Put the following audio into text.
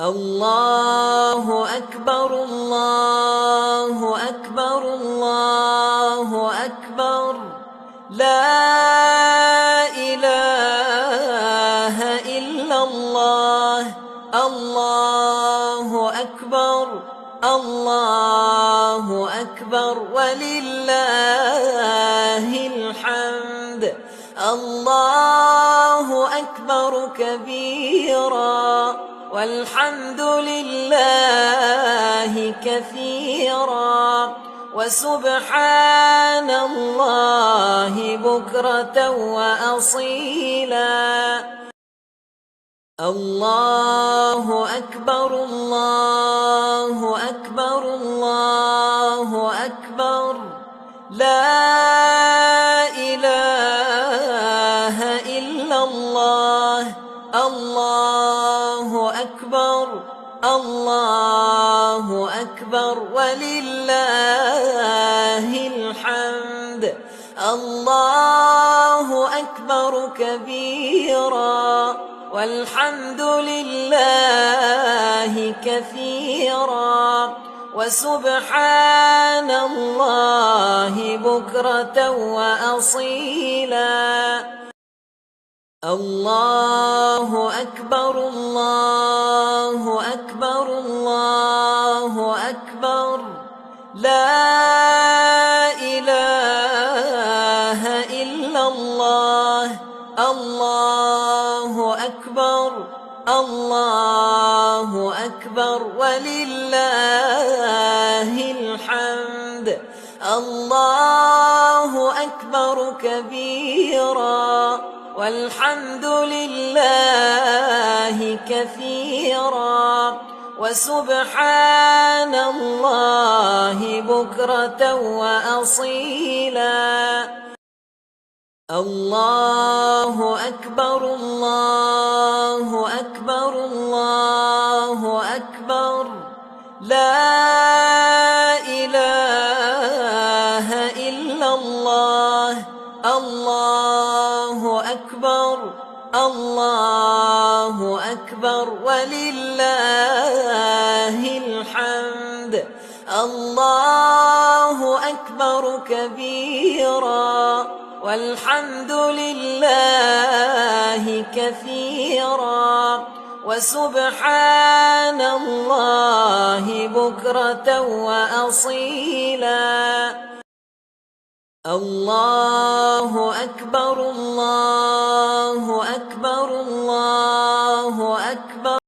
الله أكبر الله أكبر الله أكبر لا إله إلا الله الله أكبر الله أكبر ولله الحمد الله أكبر كبيرا والحمد لله كثيرا وسبحان الله بكرة وأصيلا الله أكبر الله أكبر الله أكبر لا إله إلا الله الله أكبر الله أكبر ولله الحمد الله أكبر كبيرا والحمد لله كثيرا وسبحان الله بكرة وأصيلا الله أكبر الله أكبر الله أكبر لا إله إلا الله الله أكبر الله أكبر ولله الحمد الله أكبر كبيرا والحمد لله كثيرا وسبحان الله بكرة وأصيلا الله أكبر الله أكبر الله أكبر لا إله إلا الله الله أكبر الله أكبر ولله الحمد الله أكبر كبيرا والحمد لله كثيرا وسبحان الله بكرة وأصيلا الله أكبر الله أكبر الله